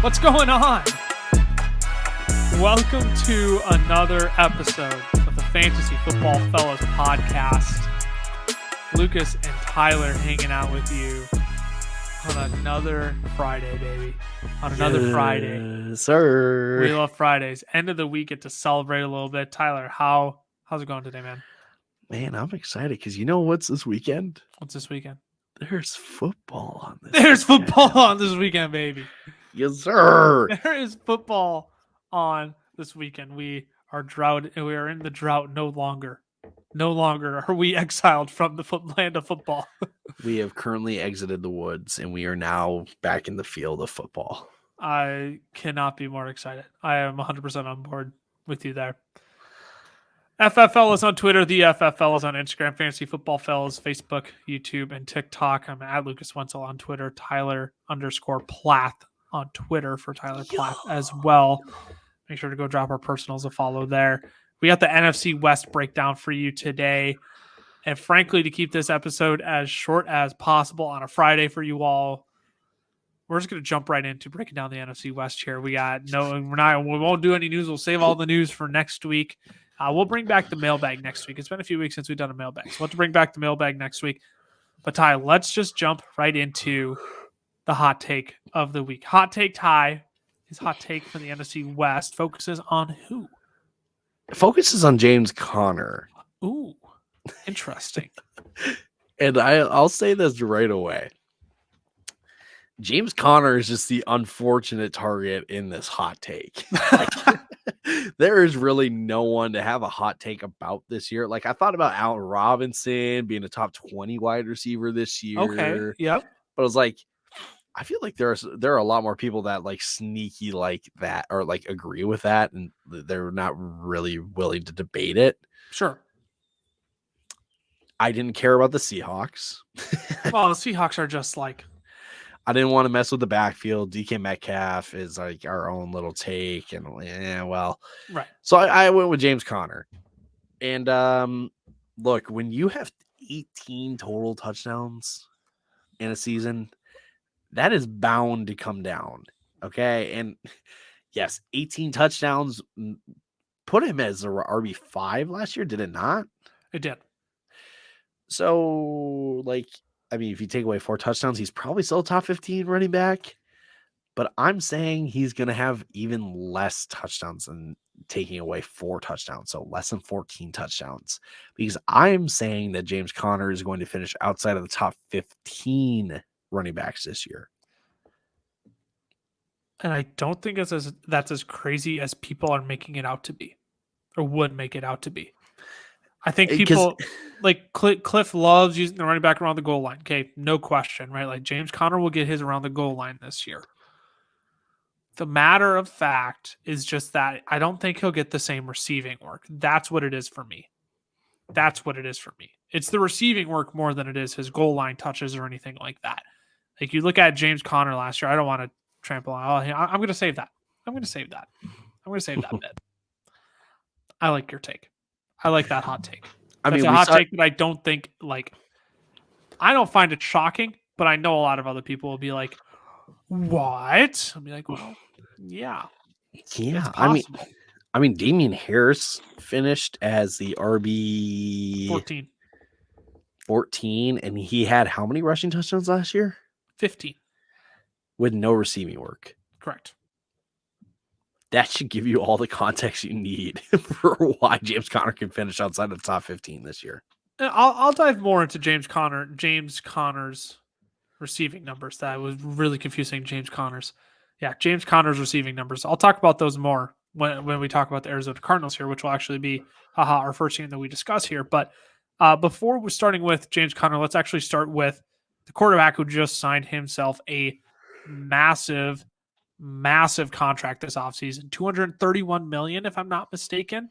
What's going on? Welcome to another episode of the Fantasy Football Fellas podcast. Lucas and Tyler hanging out with you on another Friday, baby. On another Friday. Sir. We love Fridays. End of the week, get to celebrate a little bit. Tyler, how's it going today, man? Man, I'm excited because you know what's this weekend? What's this weekend? There's football on this There's weekend. football on this weekend, baby. Yes, sir. There is football on this weekend. We are in the drought no longer. No longer are we exiled from the land of football. We have currently exited the woods and we are now back in the field of football. I cannot be more excited. I am 100% on board with you there. FFL is on Twitter. The FFL is on Instagram. Fantasy Football Fellas, Facebook, YouTube, and TikTok. I'm at Lucas Wenzel on Twitter. Tyler_Plath on Twitter for Tyler Plath as well. Make sure to go drop our personals a follow there. We got the NFC West breakdown for you today. And frankly, to keep this episode as short as possible on a Friday for you all, we're just going to jump right into breaking down the NFC West here. We won't do any news. We'll save all the news for next week. We'll bring back the mailbag next week. It's been a few weeks since we've done a mailbag, so we'll have to bring back the mailbag next week. But Ty, let's just jump right into the hot take of the week. Hot take Ty, his hot take for the NFC West focuses on who? It focuses on James Conner. Ooh, interesting. And I'll say this right away. James Conner is just the unfortunate target in this hot take. There is really no one to have a hot take about this year. Like I thought about Allen Robinson being a top 20 wide receiver this year. Okay. Yep. But I was like, I feel like there are a lot more people that like sneaky like that or like agree with that, and they're not really willing to debate it. Sure. I didn't care about the Seahawks. Well, the Seahawks are just like, I didn't want to mess with the backfield. DK Metcalf is like our own little take, and right. So I went with James Conner. And look, when you have 18 total touchdowns in a season, that is bound to come down. Okay. And yes, 18 touchdowns put him as a RB5 last year, did it not? It did. So, like, I mean, if you take away 4 touchdowns, he's probably still a top 15 running back. But I'm saying he's going to have even less touchdowns than taking away 4 touchdowns. So less than 14 touchdowns. Because I'm saying that James Conner is going to finish outside of the top 15 running backs this year. And I don't think that's as crazy as people are making it out to be, or would make it out to be. I think people like Cliff loves using the running back around the goal line. Okay, no question, right? Like James Conner will get his around the goal line this year. The matter of fact is just that I don't think he'll get the same receiving work. That's what it is for me. It's the receiving work more than it is his goal line touches or anything like that. Like you look at James Conner last year, I don't want to trample on. I'm going to save that. I'm going to save that bit. I like your take. I like that hot take. That's a hot take that I don't think, like, I don't find it shocking, but I know a lot of other people will be like, what? I'll be like, well, yeah. Yeah. I mean, Damian Harris finished as the RB 14, and he had how many rushing touchdowns last year? 15. With no receiving work. Correct. That should give you all the context you need for why James Conner can finish outside of the top 15 this year. I'll dive more into James Conner's receiving numbers. That was really confusing. James Conner's receiving numbers. I'll talk about those more when we talk about the Arizona Cardinals here, which will actually be our first team that we discuss here. But before we're starting with James Conner, let's actually start with the quarterback who just signed himself a massive contract this offseason. $231 million, if I'm not mistaken.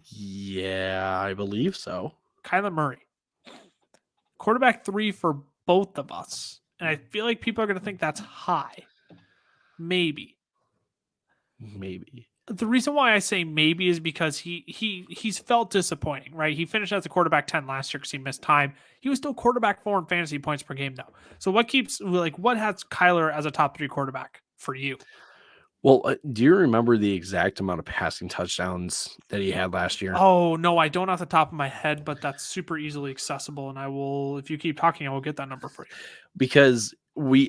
Yeah, I believe so. Kyler Murray. Quarterback 3 for both of us. And I feel like people are going to think that's high. Maybe. The reason why I say maybe is because he's felt disappointing, right? He finished as a quarterback 10 last year because he missed time. He was still quarterback 4 in fantasy points per game, though. So what has Kyler as a top 3 quarterback for you. Well, do you remember the exact amount of passing touchdowns that he had last year? Oh, no, I don't off the top of my head, but that's super easily accessible. And if you keep talking, I will get that number for you. Because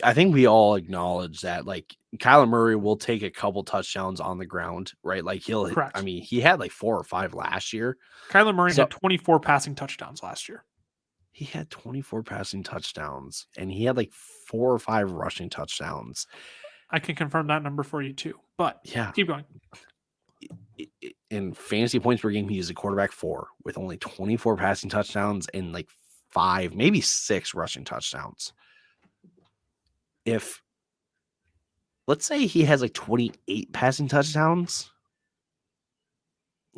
I think we all acknowledge that like Kyler Murray will take a couple touchdowns on the ground, right? Like Correct. I mean, he had like 4 or 5 last year. Kyler Murray had 24 passing touchdowns last year. He had 24 passing touchdowns and he had like 4 or 5 rushing touchdowns. I can confirm that number for you too, but yeah, keep going. In fantasy points per game, he is a quarterback 4 with only 24 passing touchdowns and like 5, maybe 6 rushing touchdowns. If let's say he has like 28 passing touchdowns,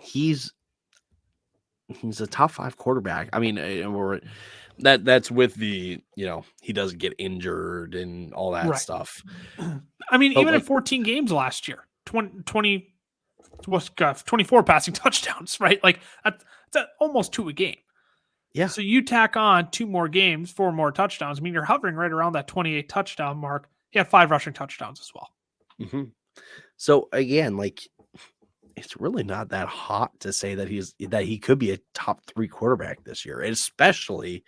he's a top 5 quarterback. I mean, that's with the, he doesn't get injured and all that stuff. I mean, but even in 14 games last year, 24 passing touchdowns, right? Like that's almost 2 a game. Yeah. So you tack on 2 more games, 4 more touchdowns. I mean, you're hovering right around that 28 touchdown mark. He had 5 rushing touchdowns as well. Mm-hmm. So again, like it's really not that hot to say that he could be a top 3 quarterback this year, especially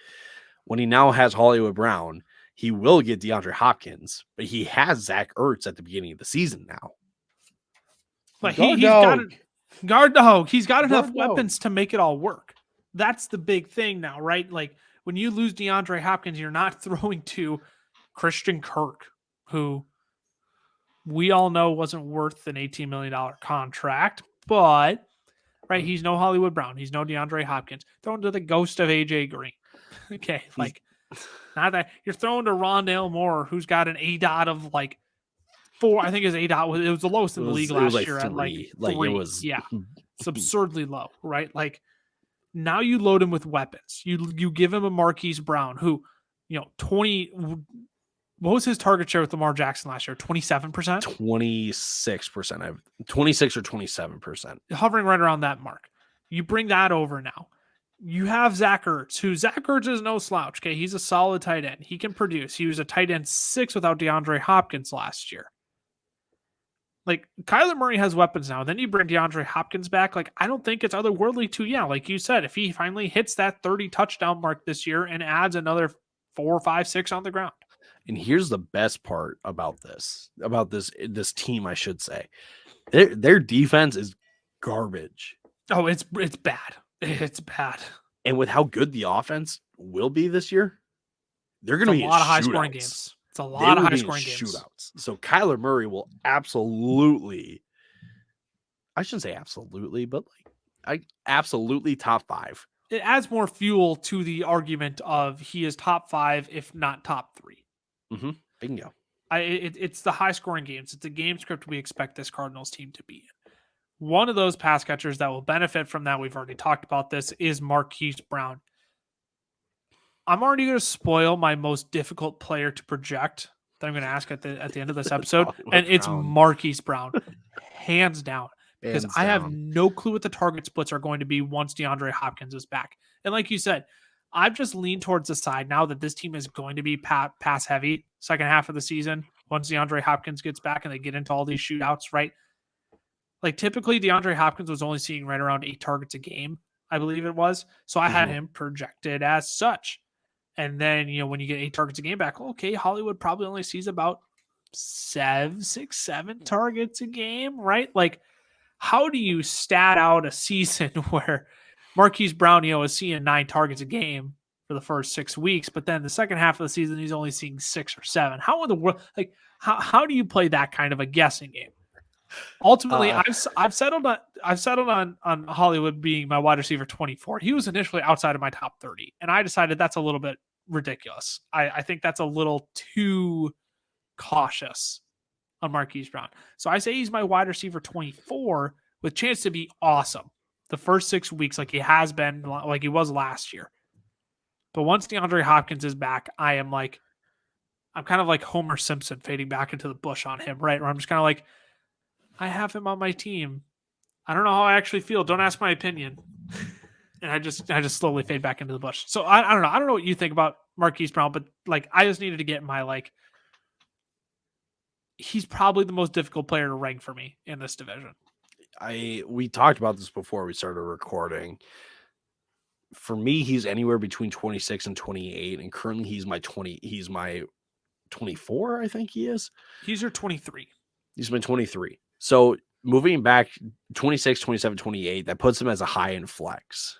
when he now has Hollywood Brown. He will get DeAndre Hopkins, but he has Zach Ertz at the beginning of the season now. But he's got guard dog. He's got enough weapons to make it all work. That's the big thing now, right? Like when you lose DeAndre Hopkins, you're not throwing to Christian Kirk, who we all know wasn't worth an $18 million contract, but right, he's no Hollywood Brown. He's no DeAndre Hopkins. Thrown to the ghost of AJ Green. Okay, like not that you're throwing to Rondale Moore, who's got an ADOT of like 4. I think his ADOT it was the lowest in the league last year 3. At like 3. It was it's absurdly low, right? Like now you load him with weapons. You give him a Marquise Brown who, 20. What was his target share with Lamar Jackson last year? 27%? 26%. 26 or 27%. Hovering right around that mark. You bring that over now. You have Zach Ertz, Zach Ertz is no slouch. Okay, he's a solid tight end. He can produce. He was a tight end 6 without DeAndre Hopkins last year. Like, Kyler Murray has weapons now. Then you bring DeAndre Hopkins back. Like, I don't think it's otherworldly to, like you said, if he finally hits that 30 touchdown mark this year and adds another 4, 5, 6 on the ground. And here's the best part about this team, I should say. Their defense is garbage. Oh, it's bad. It's bad. And with how good the offense will be this year, they're going to be a lot of high scoring games. It's a lot of high scoring games. Shootouts. So Kyler Murray will absolutely, I shouldn't say absolutely, but absolutely top 5. It adds more fuel to the argument of he is top 5, if not top 3. Mm-hmm. Bingo. It's the high scoring games. It's a game script we expect this Cardinals team to be in. One of those pass catchers that will benefit from that, we've already talked about this, is Marquise Brown. I'm already going to spoil my most difficult player to project that I'm going to ask at the end of this episode, and it's Marquise Brown, hands down. Because I have no clue what the target splits are going to be once DeAndre Hopkins is back. And like you said, I've just leaned towards the side now that this team is going to be pass heavy second half of the season once DeAndre Hopkins gets back and they get into all these shootouts, right? Like typically DeAndre Hopkins was only seeing right around 8 targets a game, I believe it was. So I had him projected as such. And then, when you get 8 targets a game back, okay, Hollywood probably only sees about 7 targets a game, right? Like, how do you stat out a season where Marquise Brown, is seeing 9 targets a game for the first 6 weeks, but then the second half of the season, he's only seeing 6 or 7? How in the world, like, how do you play that kind of a guessing game? Ultimately, I've settled on Hollywood being my wide receiver 24. He was initially outside of my top 30, and I decided that's a little bit ridiculous. I think that's a little too cautious on Marquise Brown. So I say he's my wide receiver 24 with chance to be awesome the first 6 weeks, like he has been, like he was last year. But once DeAndre Hopkins is back, I'm kind of like Homer Simpson fading back into the bush on him, right? Where I'm just kind of like, I have him on my team. I don't know how I actually feel. Don't ask my opinion. And I just slowly fade back into the bush. So I don't know. I don't know what you think about Marquise Brown, but like I just needed to get my he's probably the most difficult player to rank for me in this division. We talked about this before we started recording. For me, he's anywhere between 26 and 28, and currently he's my 24, I think he is. He's your 23. He's my 23. So moving back 26, 27, 28, that puts him as a high-end flex.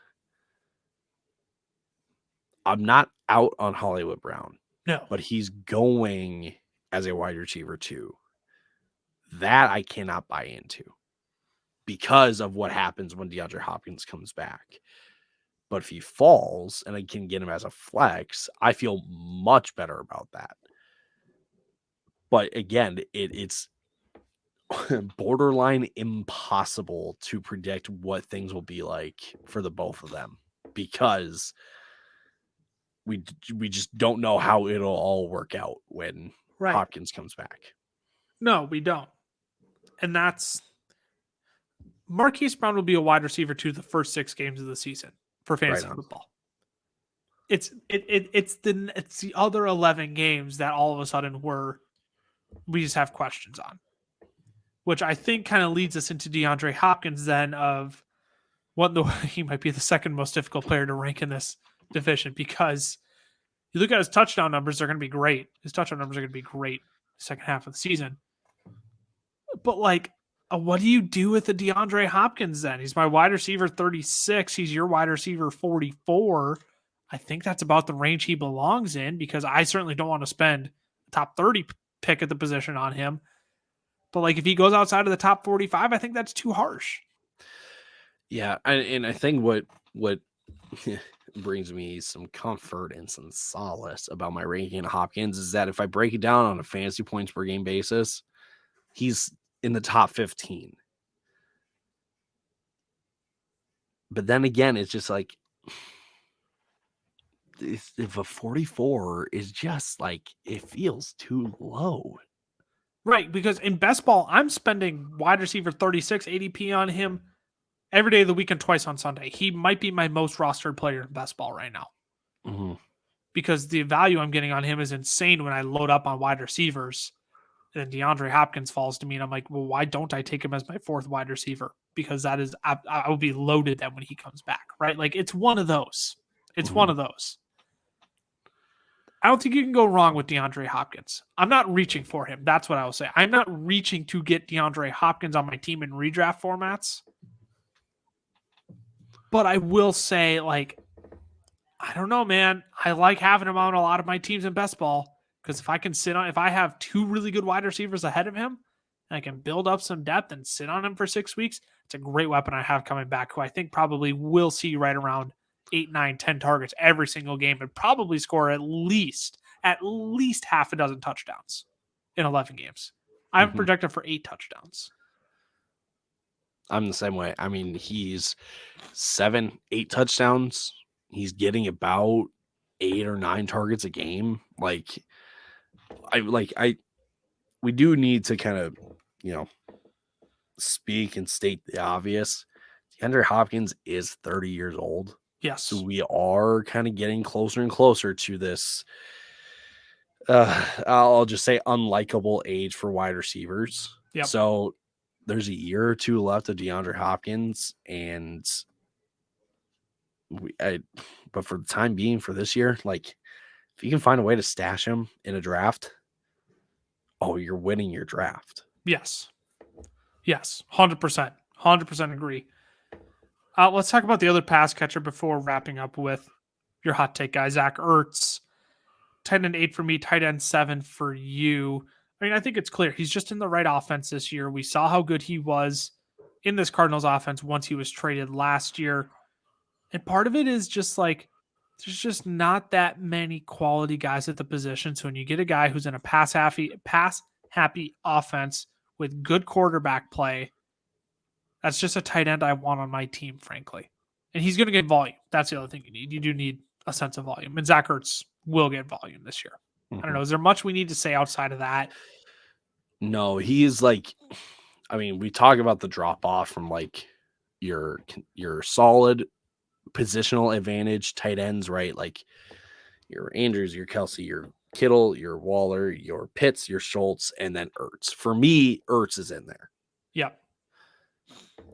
I'm not out on Hollywood Brown. No. But he's going as a wide receiver too. That I cannot buy into because of what happens when DeAndre Hopkins comes back. But if he falls and I can get him as a flex, I feel much better about that. But again, it's borderline impossible to predict what things will be like for the both of them because we just don't know how it'll all work out when Hopkins comes back. No, we don't. And that's Marquise Brown will be a wide receiver to the first 6 games of the season for fantasy football. It's the other 11 games that all of a sudden we just have questions on, which I think kind of leads us into DeAndre Hopkins then of he might be the second most difficult player to rank in this division because you look at his touchdown numbers, they're going to be great. His touchdown numbers are going to be great second half of the season. But what do you do with the DeAndre Hopkins then? He's my wide receiver 36. He's your wide receiver 44. I think that's about the range he belongs in because I certainly don't want to spend a top 30 pick at the position on him. But if he goes outside of the top 45, I think that's too harsh. Yeah, and I think what brings me some comfort and some solace about my ranking of Hopkins is that if I break it down on a fantasy points per game basis, he's in the top 15. But then again, it's just if a 44 is just it feels too low. Right, because in best ball, I'm spending wide receiver 36 ADP on him every day of the week and twice on Sunday. He might be my most rostered player in best ball right now. Mm-hmm. Because the value I'm getting on him is insane when I load up on wide receivers. And DeAndre Hopkins falls to me, and I'm like, well, why don't I take him as my 4th wide receiver? Because I will be loaded then when he comes back, right? It's one of those. It's one of those. I don't think you can go wrong with DeAndre Hopkins. I'm not reaching for him. That's what I will say. I'm not reaching to get DeAndre Hopkins on my team in redraft formats. But I will say, I don't know, man. I like having him on a lot of my teams in best ball because if I have 2 really good wide receivers ahead of him, and I can build up some depth and sit on him for 6 weeks, it's a great weapon I have coming back who I think probably will see right around 8, 9, 10 targets every single game and probably score at least half a dozen touchdowns in 11 games. I'm projected for 8 touchdowns. I'm the same way. I mean, he's 7, 8 touchdowns. He's getting about 8 or 9 targets a game. We do need to kind of, speak and state the obvious. DeAndre Hopkins is 30 years old. Yes. So we are kind of getting closer and closer to this, I'll just say unlikable age for wide receivers. Yep. So there's a year or 2 left of DeAndre Hopkins, and but for the time being for this year, if you can find a way to stash him in a draft, you're winning your draft. Yes. 100%. 100% agree. Let's talk about the other pass catcher before wrapping up with your hot take guy, Zach Ertz. Tight end 8 for me, tight end 7 for you. I mean, I think it's clear. He's just in the right offense this year. We saw how good he was in this Cardinals offense once he was traded last year. And part of it is just there's just not that many quality guys at the position. So when you get a guy who's in a pass happy offense with good quarterback play, that's just a tight end I want on my team, frankly. And he's going to get volume. That's the other thing you need. You do need a sense of volume. And Zach Ertz will get volume this year. I don't know. Is there much we need to say outside of that? No, he's we talk about the drop off from your solid positional advantage tight ends, right? Your Andrews, your Kelsey, your Kittle, your Waller, your Pitts, your Schultz, and then Ertz. For me, Ertz is in there. Yep.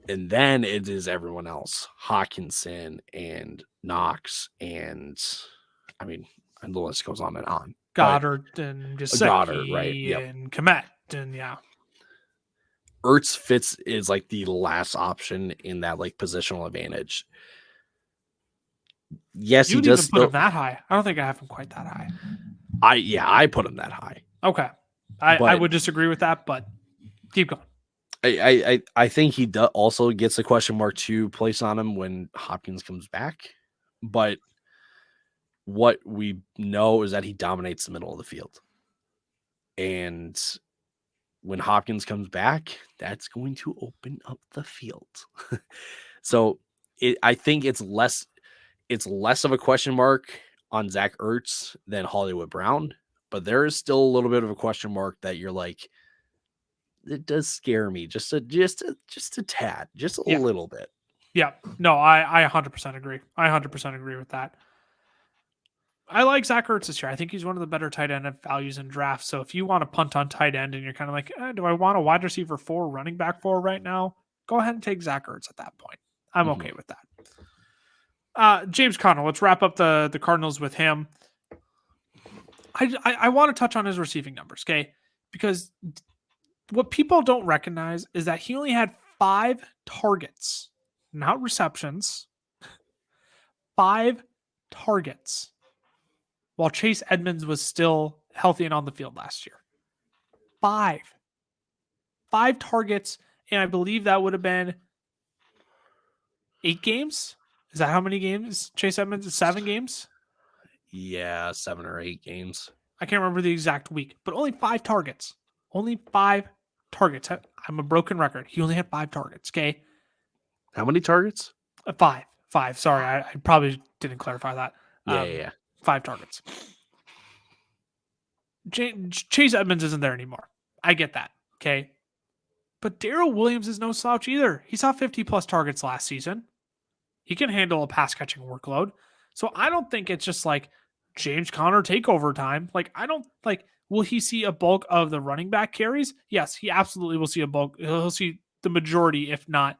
And then it is everyone else. Hawkinson and Knox and the list goes on and on. Goddard and Goddard, right? Yep. and Komet and yeah. Ertz fits is like the last option in that like positional advantage. Yes, You'd he does even put him that high. I don't think I have him quite that high. I put him that high. Okay. I would disagree with that, but keep going. I think he also gets a question mark 2 placed on him when Hopkins comes back. But what we know is that he dominates the middle of the field. And when Hopkins comes back, that's going to open up the field. So I think it's less of a question mark on Zach Ertz than Hollywood Brown, but there is still a little bit of a question mark that you're like, it does scare me just a tad, just a little bit. Yeah, no, I 100% agree. I 100% agree with that. I like Zach Ertz this year. I think he's one of the better tight end values in drafts. So if you want to punt on tight end and you're kind of like, do I want a wide receiver 4, running back 4 right now? Go ahead and take Zach Ertz at that point. I'm okay with that. James Conner, let's wrap up the Cardinals with him. I want to touch on his receiving numbers, okay? Because what people don't recognize is that he only had 5 targets, not receptions, 5 targets, while Chase Edmonds was still healthy and on the field last year. 5 targets, and I believe that would have been 8 games. Is that how many games Chase Edmonds? 7 games? Yeah, 7 or 8 games. I can't remember the exact week, but only 5 targets. Only 5 targets. I'm a broken record. He only had 5 targets, okay? How many targets? 5. Sorry, I probably didn't clarify that. Yeah. 5 targets. Chase Edmonds isn't there anymore. I get that, okay? But Darrell Williams is no slouch either. He saw 50-plus targets last season. He can handle a pass-catching workload. So I don't think it's just like James Conner takeover time. Will he see a bulk of the running back carries? Yes, he absolutely will see a bulk. He'll see the majority, if not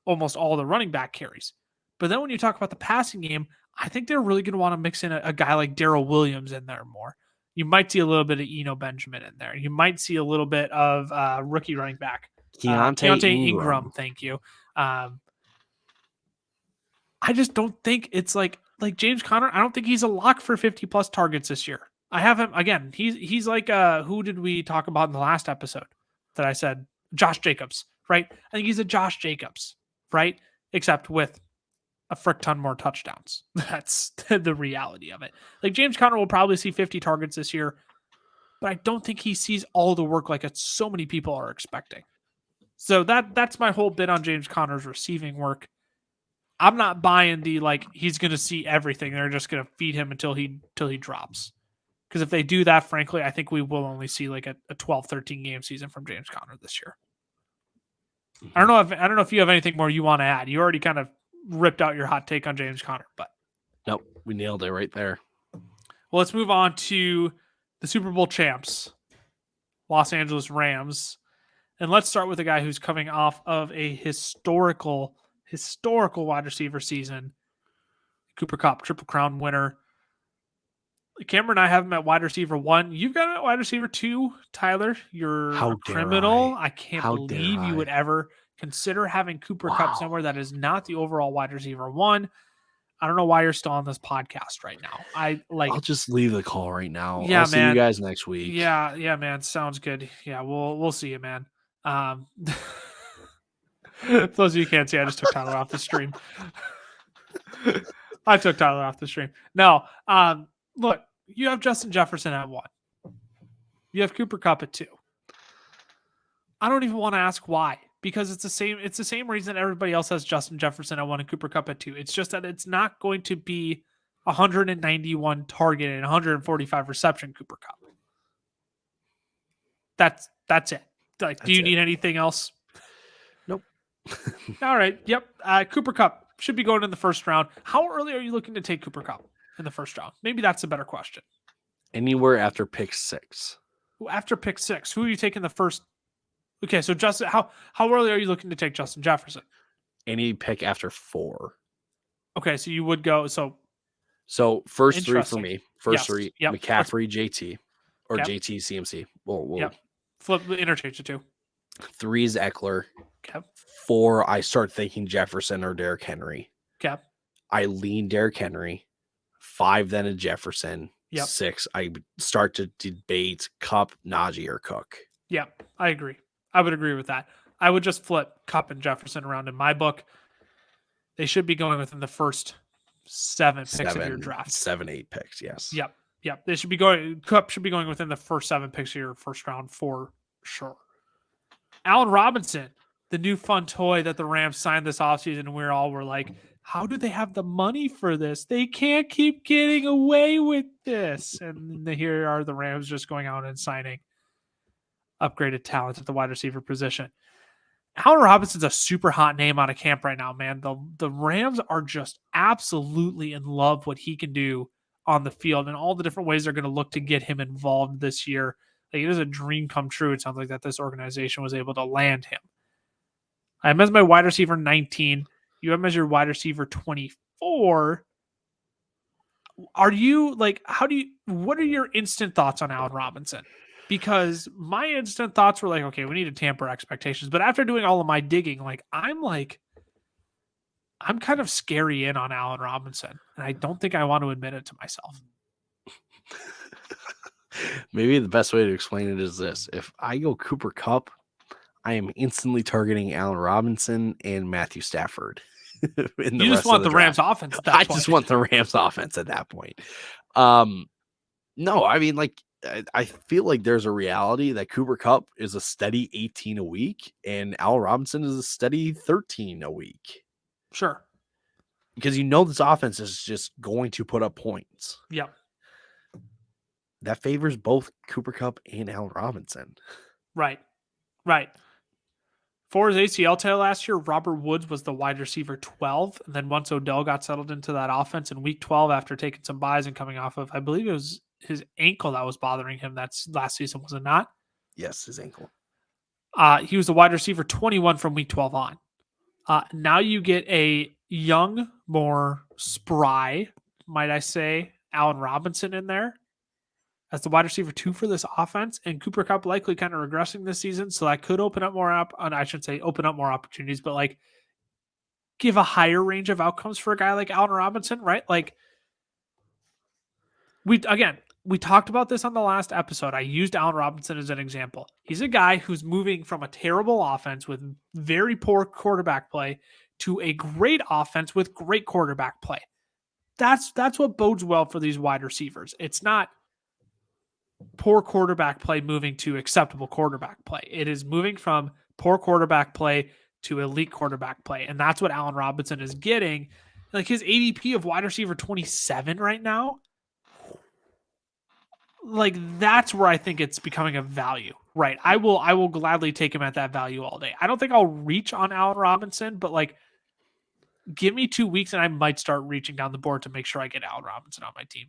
almost all the running back carries. But then when you talk about the passing game, I think they're really going to want to mix in a guy like Darrell Williams in there more. You might see a little bit of Eno Benjamin in there. You might see a little bit of rookie running back. Keontae Ingram. Thank you. I just don't think it's like James Conner. I don't think he's a lock for 50-plus targets this year. I have him again. He's like who did we talk about in the last episode that I said? Josh Jacobs, right? I think he's a Josh Jacobs, right? Except with a frick ton more touchdowns. That's the reality of it. Like James Conner will probably see 50 targets this year, but I don't think he sees all the work like so many people are expecting. So that's my whole bit on James Conner's receiving work. I'm not buying the he's going to see everything. They're just going to feed him until he drops. Because if they do that, frankly, I think we will only see like a 12, 13 game season from James Conner this year. I don't know if you have anything more you want to add. You already kind of ripped out your hot take on James Conner, but nope, we nailed it right there. Well, let's move on to the Super Bowl champs, Los Angeles Rams. And let's start with a guy who's coming off of a historical wide receiver season. Cooper Kupp, Triple Crown winner. Cameron and I have him at wide receiver 1. You've got him at wide receiver 2, Tyler. You're a criminal. I can't believe you would ever consider having Cooper Kupp somewhere that is not the overall wide receiver 1. I don't know why you're still on this podcast right now. I'll just leave the call right now. Yeah, I'll see you guys next week. Yeah, man. Sounds good. Yeah, we'll see you, man. For those of you who can't see, I just took Tyler off the stream. No, look, you have Justin Jefferson at 1. You have Cooper Kupp at 2. I don't even want to ask why, because it's the same reason everybody else has Justin Jefferson at 1 and Cooper Kupp at 2. It's just that it's not going to be 191 target and 145 reception Cooper Kupp. That's it. Do you need anything else? Nope. All right. Yep. Cooper Kupp should be going in the first round. How early are you looking to take Cooper Kupp in the first round? Maybe that's a better question. Anywhere after pick 6. After pick 6, who are you taking the first? Okay, so Justin, how early are you looking to take Justin Jefferson? Any pick after 4. Okay, so you would go. So first 3 for Interesting. me. First 3, Yep. McCaffrey, JT, or Yep. JT, CMC. We'll Yep. Flip interchange the 2. 3 is Eckler. Okay. 4, I start thinking Jefferson or Derrick Henry. Okay. I lean Derrick Henry. 5 then a Jefferson. Yep. 6, I start to debate Kupp, Najee, or Cook. Yeah, I agree. I would agree with that. I would just flip Kupp and Jefferson around in my book. They should be going within the first 7 picks of your draft. 7, 8 picks, yes. Yep. They should be going. Kupp should be going within the first 7 picks of your first round for sure. Allen Robinson, the new fun toy that the Rams signed this offseason, and we all were like, how do they have the money for this? They can't keep getting away with this. And here are the Rams just going out and signing upgraded talent at the wide receiver position. Allen Robinson's a super hot name out of camp right now, man. The Rams are just absolutely in love what he can do on the field and all the different ways they're going to look to get him involved this year. Like, it is a dream come true. It sounds like that this organization was able to land him. I have him as my wide receiver 19. You have him as your wide receiver 24. Are you like, what are your instant thoughts on Allen Robinson? Because my instant thoughts were like, okay, we need to tamper expectations. But after doing all of my digging, I'm kind of scary in on Allen Robinson. And I don't think I want to admit it to myself. Maybe the best way to explain it is this. If I go Cooper Kupp, I am instantly targeting Allen Robinson and Matthew Stafford. You just want the Rams offense at that point. I just want the Rams offense at that point. No, I mean, like, I feel like there's a reality that Cooper Kupp is a steady 18 a week and Allen Robinson is a steady 13 a week. Sure. Because this offense is just going to put up points. Yep. That favors both Cooper Kupp and Allen Robinson. Right. For his ACL tear last year, Robert Woods was the wide receiver 12. And then once Odell got settled into that offense in week 12 after taking some buys and coming off of, I believe it was his ankle that was bothering him. That's last season, was it not? Yes, his ankle. He was the wide receiver 21 from week 12 on. Now you get a young, more spry, might I say, Allen Robinson in there as the wide receiver 2 for this offense, and Cooper Kupp likely kind of regressing this season. So that could open up more open up more opportunities, but like give a higher range of outcomes for a guy like Allen Robinson, right? Like we talked about this on the last episode. I used Allen Robinson as an example. He's a guy who's moving from a terrible offense with very poor quarterback play to a great offense with great quarterback play. That's what bodes well for these wide receivers. It's not poor quarterback play moving to acceptable quarterback play. It is moving from poor quarterback play to elite quarterback play. And that's what Allen Robinson is getting. Like, his ADP of wide receiver 27 right now, like, that's where I think it's becoming a value, right? I will gladly take him at that value all day. I don't think I'll reach on Allen Robinson, but like, give me 2 weeks and I might start reaching down the board to make sure I get Allen Robinson on my team.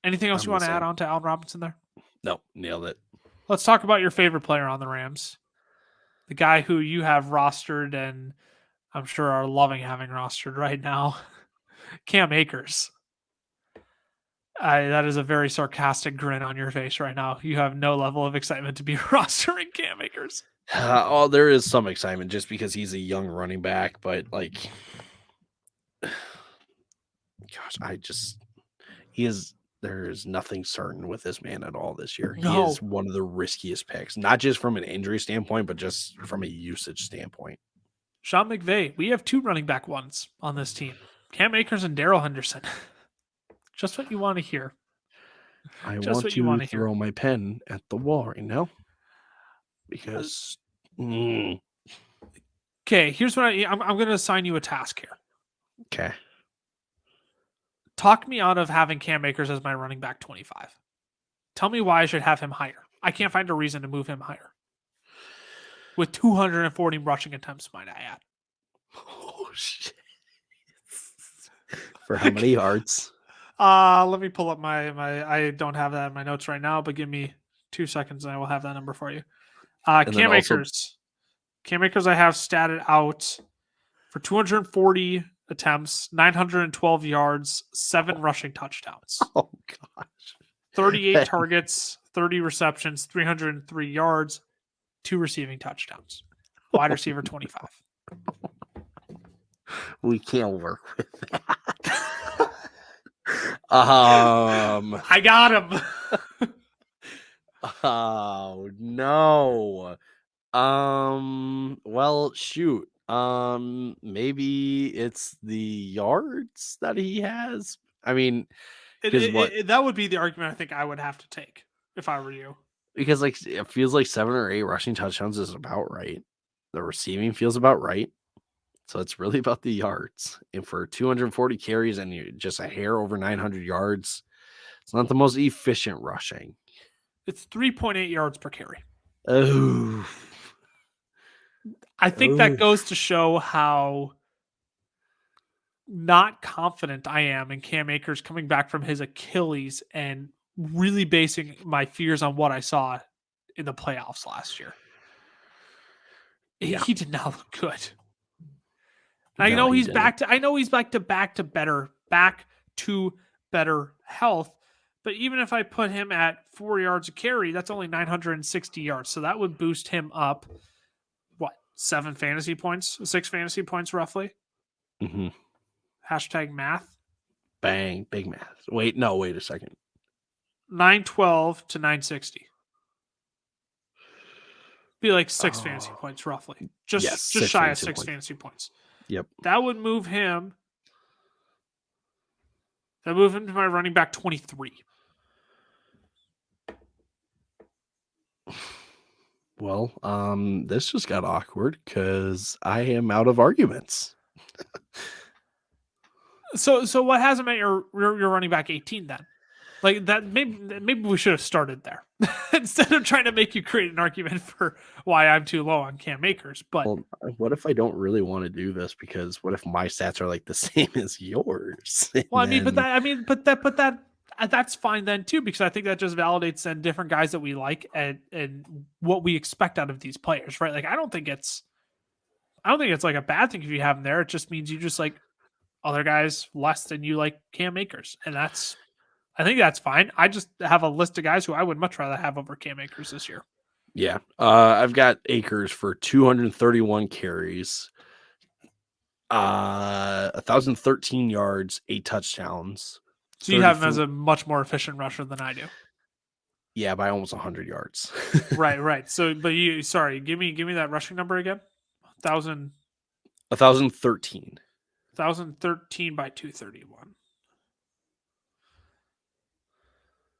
Anything else you want to add on to Allen Robinson there? No, nailed it. Let's talk about your favorite player on the Rams. The guy who you have rostered and I'm sure are loving having rostered right now. Cam Akers. That is a very sarcastic grin on your face right now. You have no level of excitement to be rostering Cam Akers. There is some excitement just because he's a young running back, but like, gosh, there is nothing certain with this man at all this year. No. He is one of the riskiest picks, not just from an injury standpoint, but just from a usage standpoint. Sean McVay, we have 2 running back ones on this team. Cam Akers and Darrell Henderson. Just what you want to hear. I want to throw my pen at the wall right now. Because okay, here's what I'm going to assign you a task here. Okay. Talk me out of having Cam Akers as my running back 25. Tell me why I should have him higher. I can't find a reason to move him higher. With 240 rushing attempts, might I add. Oh, shit. For how many yards? Let me pull up my I don't have that in my notes right now, but give me 2 seconds and I will have that number for you. And then also, Cam Akers I have statted out for 240 attempts, 912 yards, 7 rushing touchdowns, oh gosh, 38 targets, 30 receptions, 303 yards, 2 receiving touchdowns. Wide receiver 25. we can't work with that. I got him. Oh no. Well, shoot. Maybe it's the yards that he has. I mean, because That would be the argument I think I would have to take if I were you. because like it feels like 7 or 8 rushing touchdowns is about right. The receiving feels about right. So it's really about the yards. And for 240 carries and you just a hair over 900 yards, it's not the most efficient rushing. It's 3.8 yards per carry. Oh, I think that goes to show how not confident I am in Cam Akers coming back from his Achilles and really basing my fears on what I saw in the playoffs last year. Yeah. He did not look good. No, I know he he's didn't. back to better health. But even if I put him at 4 yards a carry, that's only 960 yards. So that would boost him up, what, 6 fantasy points roughly? Mm-hmm. Hashtag math. Bang, big math. Wait a second. 912 to 960. Be like 6 fantasy points roughly. Just shy of 6 fantasy points. Yep. That would move him. That move him to my running back 23. Well, this just got awkward because I am out of arguments. So what has him at your running back 18 then? Like that maybe we should have started there instead of trying to make you create an argument for why I'm too low on Cam Akers. But well, what if I don't really want to do this? Because what if my stats are like the same as yours? Well, that's fine then too, because I think that just validates then different guys that we like and what we expect out of these players, right? Like I don't think it's like a bad thing if you have them there. It just means you just like other guys less than you like Cam Akers, and I think that's fine. I just have a list of guys who I would much rather have over Cam Akers this year. Yeah. I've got Akers for 231 carries, 1,013 yards, 8 touchdowns. So you have him as a much more efficient rusher than I do. Yeah, by almost 100 yards. Right. So, but give me that rushing number again. 1,013. 1,013 by 231.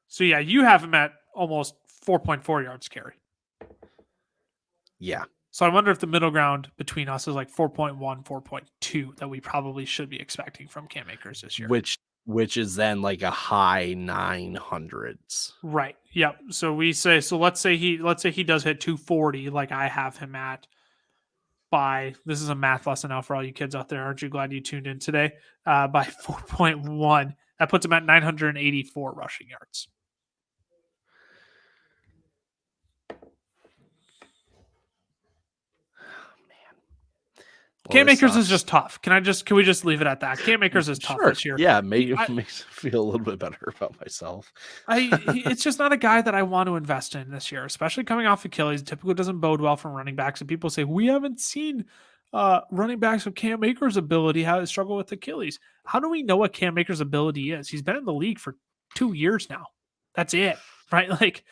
So yeah, you have him at almost 4.4 yards carry. Yeah. So I wonder if the middle ground between us is like 4.1, 4.2 that we probably should be expecting from Cam Akers this year. Which is then like a high 900s. Right. Yep. So let's say he does hit 240 like I have him at by, this is a math lesson now for all you kids out there. Aren't you glad you tuned in today? By 4.1. That puts him at 984 rushing yards. Cam Akers is just tough. Can we just leave it at that? Cam Akers is tough this year. Yeah, makes me feel a little bit better about myself. It's just not a guy that I want to invest in this year, especially coming off Achilles. Typically doesn't bode well from running backs. And people say, we haven't seen running backs with Cam Akers' ability how to struggle with Achilles. How do we know what Cam Akers' ability is? He's been in the league for 2 years now. That's it, right? Like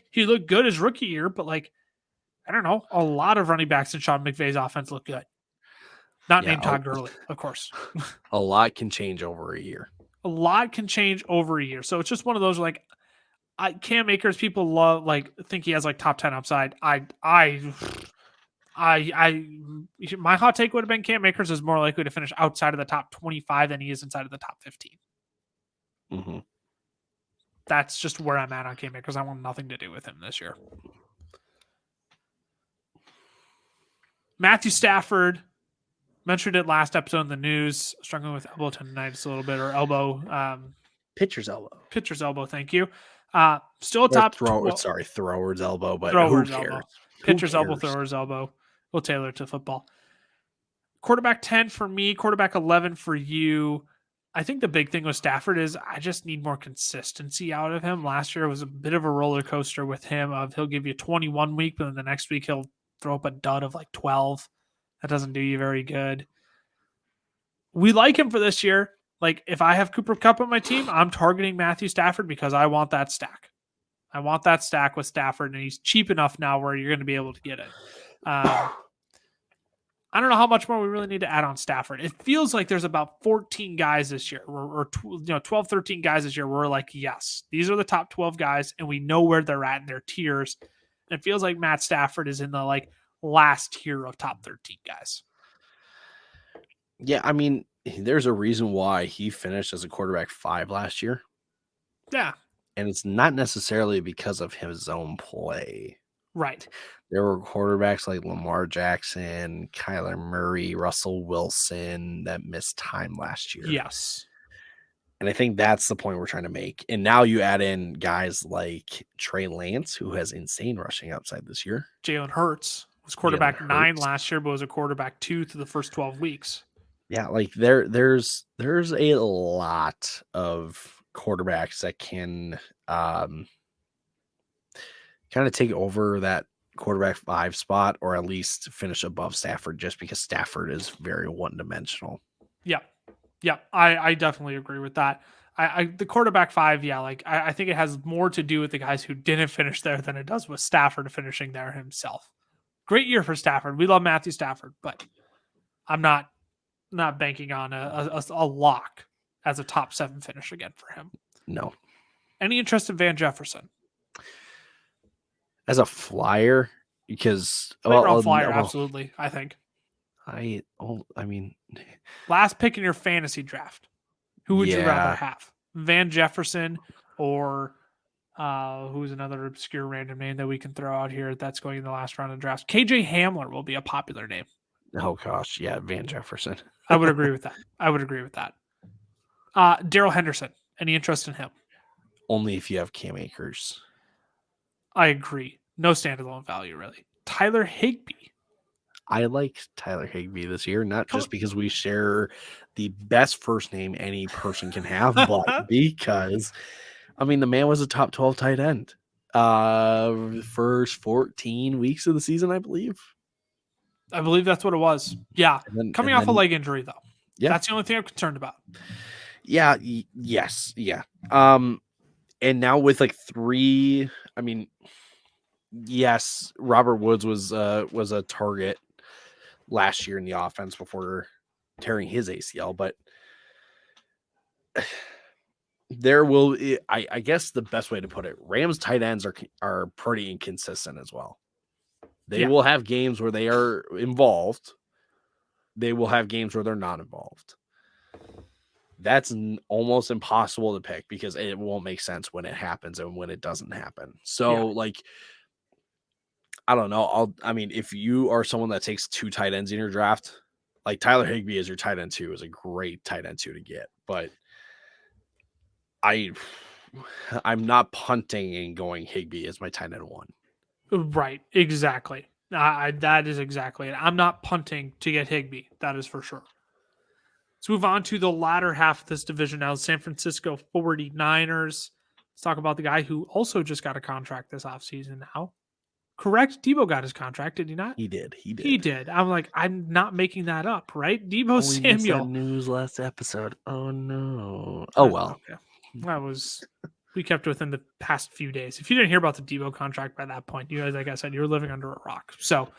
he looked good his rookie year, but like, I don't know, a lot of running backs in Sean McVay's offense look good. Not named Todd Gurley, of course. A lot can change over a year. A lot can change over a year. So it's just one of those like Cam Akers, people love like think he has like top 10 upside. My hot take would have been Cam Akers is more likely to finish outside of the top 25 than he is inside of the top 15. Mm-hmm. That's just where I'm at on Cam Akers. I want nothing to do with him this year. Matthew Stafford. Mentioned it last episode in the news, struggling with elbow tendonitis a little bit, or elbow Pitcher's elbow. Pitcher's elbow, thank you. Still a Or top thrower's elbow, but thrower's who cares? elbow. Who Pitcher's elbow, cares? thrower's elbow. We'll tailor it to football. Quarterback 10 for me, quarterback 11 for you. I think the big thing with Stafford is I just need more consistency out of him. Last year was a bit of a roller coaster with him. He'll give you 21 week, but then the next week he'll throw up a dud of like 12. That doesn't do you very good. We like him for this year. Like if I have Cooper Kupp on my team, I'm targeting Matthew Stafford because I want that stack. I want that stack with Stafford, and he's cheap enough now where you're going to be able to get it. I don't know how much more we really need to add on Stafford. It feels like there's about 14 guys this year, or 12, 13 guys this year where we're like, yes, these are the top 12 guys, and we know where they're at in their tiers. And it feels like Matt Stafford is in the like last tier of top 13 guys. Yeah, I mean, there's a reason why he finished as a quarterback 5 last year. Yeah. And it's not necessarily because of his own play. Right. There were quarterbacks like Lamar Jackson, Kyler Murray, Russell Wilson that missed time last year. Yes. And I think that's the point we're trying to make. And now you add in guys like Trey Lance, who has insane rushing upside this year. Jalen Hurts was quarterback 9 last year, but was a quarterback 2 through the first 12 weeks. Yeah, like there's a lot of quarterbacks that can kind of take over that quarterback 5 spot, or at least finish above Stafford, just because Stafford is very one-dimensional. Yeah. I definitely agree with that. The quarterback 5, I think it has more to do with the guys who didn't finish there than it does with Stafford finishing there himself. Great year for Stafford. We love Matthew Stafford, but I'm not banking on a lock as a top 7 finish again for him. No. Any interest in Van Jefferson? As a flyer, because flyer, absolutely. I think. I mean, last pick in your fantasy draft. Who would you rather have? Van Jefferson or who's another obscure random name that we can throw out here that's going in the last round of drafts? KJ Hamler will be a popular name. Oh gosh, yeah, Van Jefferson. I would agree with that. Darrell Henderson. Any interest in him? Only if you have Cam Akers. I agree. No standalone value, really. Tyler Higbee. I like Tyler Higbee this year, not just because we share the best first name any person can have, but because, I mean, the man was a top 12 tight end. First 14 weeks of the season, I believe. I believe that's what it was. Yeah. Coming off a leg injury, though. Yeah. That's the only thing I'm concerned about. Yeah. Yes. Yeah. And now with like 3, I mean, yes, Robert Woods was a target last year in the offense before tearing his ACL, but there will, I guess the best way to put it, Rams tight ends are pretty inconsistent as well. They will have games where they are involved. They will have games where they're not involved. That's almost impossible to pick because it won't make sense when it happens and when it doesn't happen. So like, I don't know. I mean, if you are someone that takes 2 tight ends in your draft, like Tyler Higbee as your tight end 2 is a great tight end 2 to get, but I'm not punting and going Higbee as my tight end 1. Right. Exactly. That is exactly it. I'm not punting to get Higbee. That is for sure. Let's move on to the latter half of this division now. San Francisco 49ers. Let's talk about the guy who also just got a contract this offseason now. Correct? Debo got his contract, did he not? He did. I'm like, I'm not making that up, right? Debo Samuel. News last episode. Oh no. Oh well. Okay. We kept it within the past few days. If you didn't hear about the Debo contract by that point, you guys, like I said, you were living under a rock. So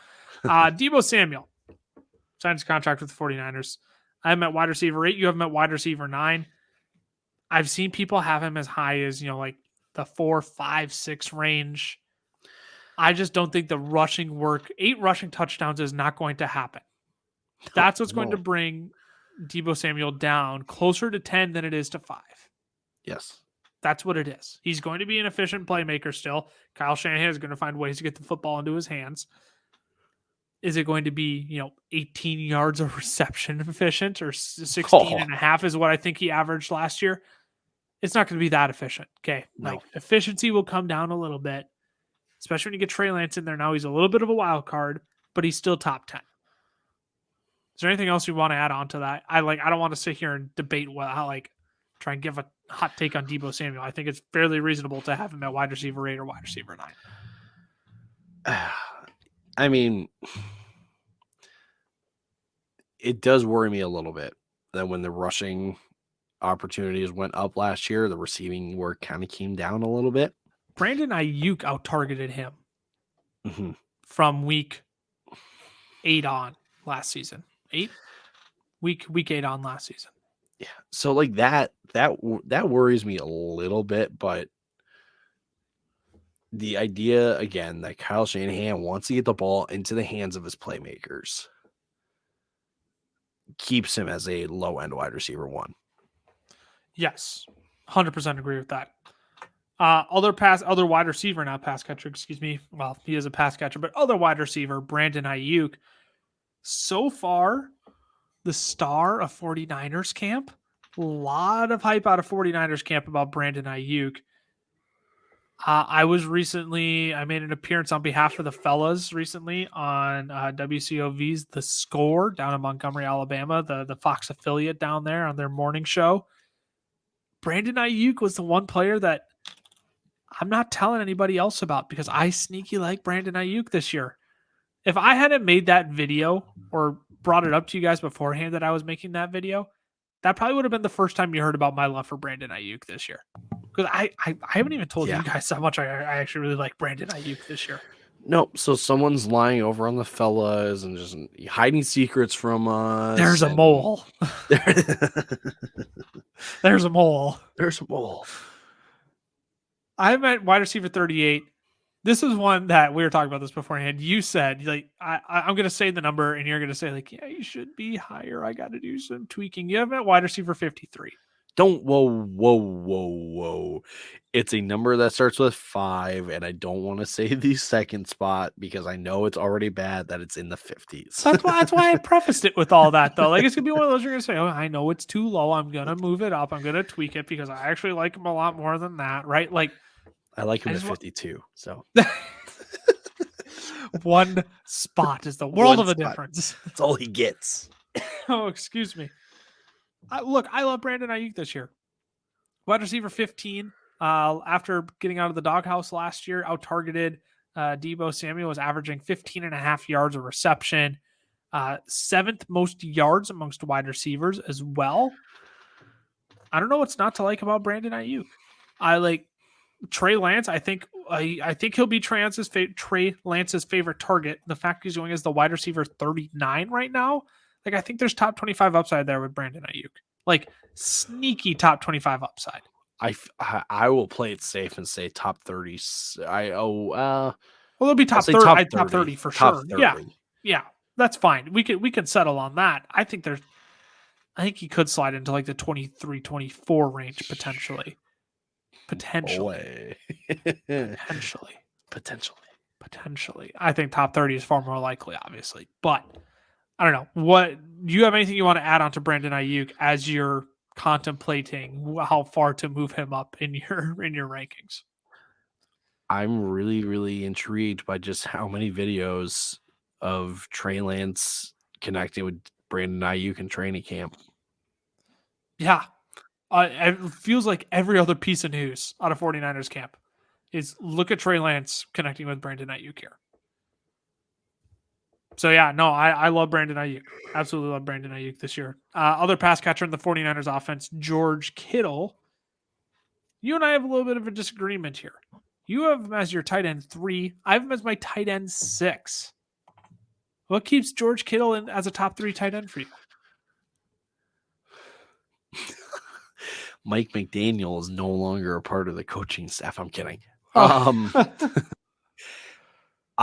Debo Samuel signed his contract with the 49ers. I am at wide receiver 8. You have him at wide receiver 9. I've seen people have him as high as, like the 4, 5, 6 range. I just don't think the rushing work, 8 rushing touchdowns is not going to happen. That's what's going to bring Debo Samuel down closer to 10 than it is to 5. Yes. That's what it is. He's going to be an efficient playmaker still. Kyle Shanahan is going to find ways to get the football into his hands. Is it going to be, 18 yards of reception efficient or 16 and a half is what I think he averaged last year? it's not going to be that efficient. Okay. No. Like efficiency will come down a little bit, especially when you get Trey Lance in there. Now he's a little bit of a wild card, but he's still top 10. Is there anything else you want to add on to that? I don't want to sit here and debate try and give a hot take on Deebo Samuel. I think it's fairly reasonable to have him at wide receiver 8 or wide receiver 9. I mean, it does worry me a little bit that when the rushing opportunities went up last year, the receiving work kind of came down a little bit. Brandon Ayuk out-targeted him Mm-hmm. from week 8 on last season. Week 8 on last season. Yeah. So like that worries me a little bit, but the idea again that Kyle Shanahan wants to get the ball into the hands of his playmakers keeps him as a low end wide receiver 1. Yes. 100% agree with that. Other wide receiver, not pass catcher, excuse me. Well, he is a pass catcher, but other wide receiver, Brandon Ayuk. So far, the star of 49ers camp. A lot of hype out of 49ers camp about Brandon Ayuk. I made an appearance on behalf of the fellas recently on WCOV's The Score down in Montgomery, Alabama, the Fox affiliate down there on their morning show. Brandon Ayuk was the one player that I'm not telling anybody else about because I sneaky like Brandon Ayuk this year. If I hadn't made that video or brought it up to you guys beforehand that I was making that video, that probably would have been the first time you heard about my love for Brandon Ayuk this year. Because I haven't even told you guys how much I actually really like Brandon Ayuk this year. Nope. So someone's lying over on the fellas and just hiding secrets from us. There's a mole. There's a mole. There's a mole. I'm at wide receiver 38. This is one that we were talking about this beforehand. You said, like, I'm going to say the number, and you're going to say, like, yeah, you should be higher. I got to do some tweaking. You have at wide receiver 53. Whoa. It's a number that starts with 5, and I don't want to say the second spot because I know it's already bad that it's in the 50s. That's why I prefaced it with all that, though. Like, it's going to be one of those you're going to say, oh, I know it's too low. I'm going to move it up. I'm going to tweak it because I actually like him a lot more than that, right? Like, I like him at 52, so. One spot is the world of a difference. That's all he gets. Oh, excuse me. I love Brandon Ayuk this year. Wide receiver 15. After getting out of the doghouse last year, out-targeted Deebo Samuel was averaging 15.5 yards of reception. 7th most yards amongst wide receivers as well. I don't know what's not to like about Brandon Ayuk. I like Trey Lance. I think he'll be Trey Lance's favorite target. The fact he's going as the wide receiver 39 right now. Like, I think there's top 25 upside there with Brandon Ayuk. Like, sneaky top 25 upside. I will play it safe and say top 30. Well, it'll be top 30. Top 30 for sure. 30. Yeah, that's fine. We can settle on that. I think he could slide into like the 23-24 range potentially. Potentially. I think top 30 is far more likely, obviously. But I don't know. What do you have anything you want to add on to Brandon Ayuk as you're contemplating how far to move him up in your rankings? I'm really, really intrigued by just how many videos of Trey Lance connecting with Brandon Ayuk in training camp. Yeah. It feels like every other piece of news out of 49ers camp is look at Trey Lance connecting with Brandon Ayuk here. So, yeah, no, I love Brandon Ayuk. Absolutely love Brandon Ayuk this year. Other pass catcher in the 49ers offense, George Kittle. You and I have a little bit of a disagreement here. You have him as your tight end 3. I have him as my tight end 6. What keeps George Kittle as a top 3 tight end for you? Mike McDaniel is no longer a part of the coaching staff. I'm kidding.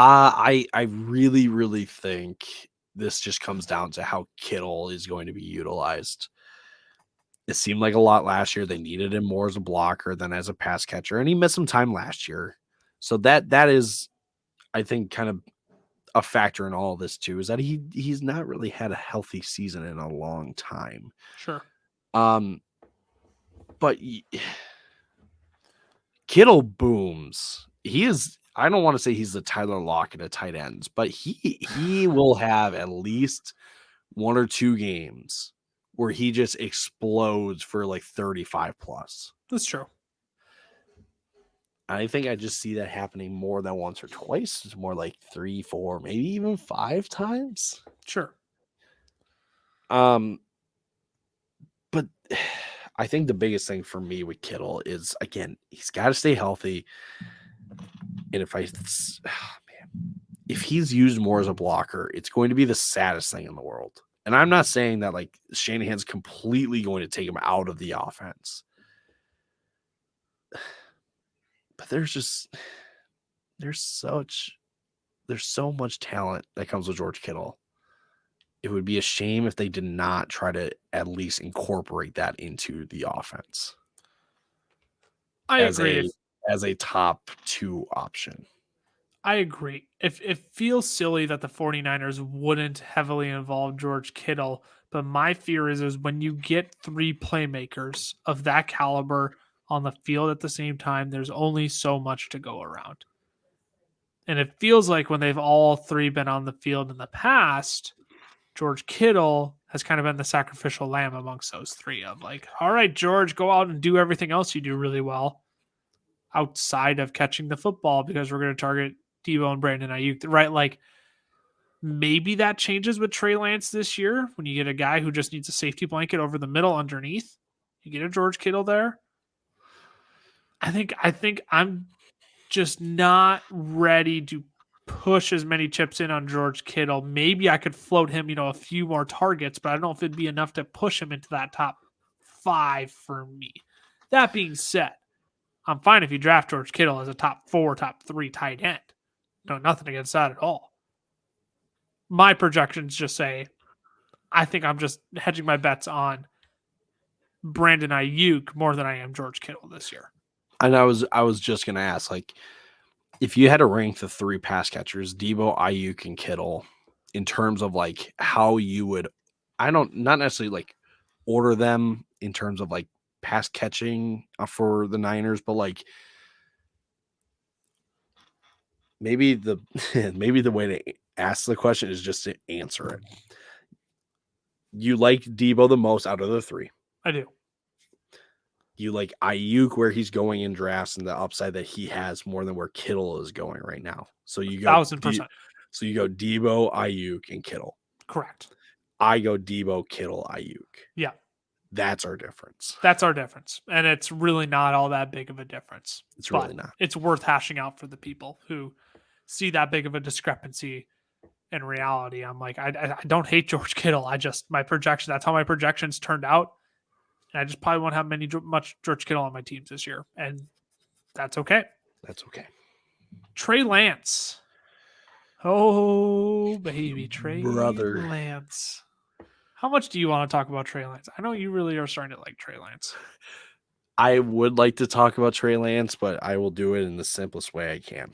I really, really think this just comes down to how Kittle is going to be utilized. It seemed like a lot last year. They needed him more as a blocker than as a pass catcher, and he missed some time last year. So that is, I think, kind of a factor in all of this too, is that he's not really had a healthy season in a long time. Sure. But Kittle booms. He is. I don't want to say he's the Tyler Lockett of tight ends, but he will have at least 1 or 2 games where he just explodes for like 35 plus. That's true. I think I just see that happening more than once or twice. It's more like 3, 4, maybe even 5 times. Sure. But I think the biggest thing for me with Kittle is, again, he's got to stay healthy. And if he's used more as a blocker, it's going to be the saddest thing in the world. And I'm not saying that like Shanahan's completely going to take him out of the offense. But there's so much talent that comes with George Kittle. It would be a shame if they did not try to at least incorporate that into the offense. I agree. As a top 2 option. I agree. If it feels silly that the 49ers wouldn't heavily involve George Kittle, but my fear is when you get 3 playmakers of that caliber on the field at the same time, there's only so much to go around. And it feels like when they've all 3 been on the field in the past, George Kittle has kind of been the sacrificial lamb amongst those 3 of like, all right, George, go out and do everything else you do really well outside of catching the football because we're going to target Deebo and Brandon Ayuk, right? Like maybe that changes with Trey Lance this year when you get a guy who just needs a safety blanket over the middle underneath. You get a George Kittle there. I think I'm just not ready to push as many chips in on George Kittle. Maybe I could float him, a few more targets, but I don't know if it'd be enough to push him into that top 5 for me. That being said, I'm fine if you draft George Kittle as a top 4, top 3 tight end. No, nothing against that at all. My projections just say, I think I'm just hedging my bets on Brandon Ayuk more than I am George Kittle this year. And I was just going to ask, like, if you had to rank the 3 pass catchers, Deebo, Ayuk, and Kittle, in terms of like how you would, not necessarily like order them in terms of like pass catching for the Niners, but like maybe the way to ask the question is just to answer it. You like Deebo the most out of the 3. I do. You like Ayuk where he's going in drafts and the upside that he has more than where Kittle is going right now. So you go 1,000%. So you go Deebo, Ayuk, and Kittle. Correct. I go Deebo, Kittle, Ayuk. Yeah. That's our difference. And it's really not all that big of a difference. It's really not. It's worth hashing out for the people who see that big of a discrepancy in reality. I'm like, I don't hate George Kittle. My projection, that's how my projections turned out. And I just probably won't have much George Kittle on my teams this year. And that's okay. That's okay. Trey Lance. Oh, baby. Trey Brother. Lance. How much do you want to talk about Trey Lance? I know you really are starting to like Trey Lance. I would like to talk about Trey Lance, but I will do it in the simplest way I can.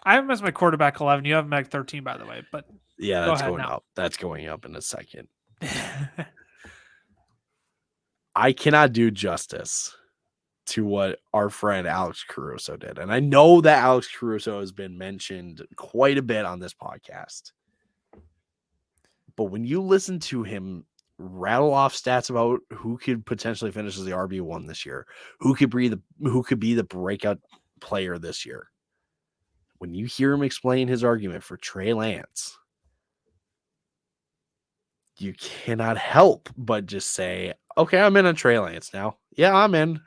I have him as my quarterback 11. You have him at 13, by the way. But yeah, that's going up. That's going up in a second. I cannot do justice to what our friend Alex Caruso did. And I know that Alex Caruso has been mentioned quite a bit on this podcast. But when you listen to him rattle off stats about who could potentially finish as the RB1 this year, who could be the breakout player this year, when you hear him explain his argument for Trey Lance, you cannot help but just say, okay, I'm in on Trey Lance now. Yeah, I'm in.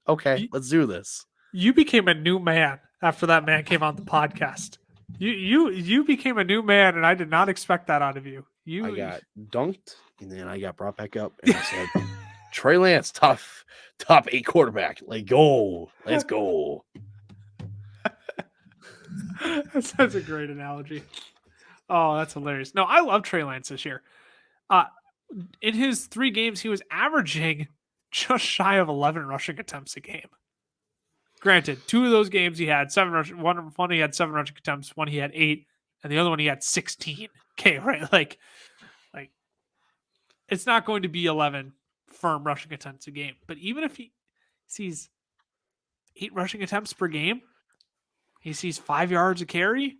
Okay, let's do this. You became a new man after that man came on the podcast. You became a new man, and I did not expect that out of you. I got dunked, and then I got brought back up, and I said, Trey Lance, top 8 quarterback. Let's go. That's a great analogy. Oh, that's hilarious. No, I love Trey Lance this year. In his 3 games, he was averaging just shy of 11 rushing attempts a game. Granted, 2 of those games he had 7 rushing. One he had 7 rushing attempts. One he had 8, and the other one he had 16. Okay, right? Like it's not going to be 11 firm rushing attempts a game. But even if he sees 8 rushing attempts per game. He sees 5 yards a carry,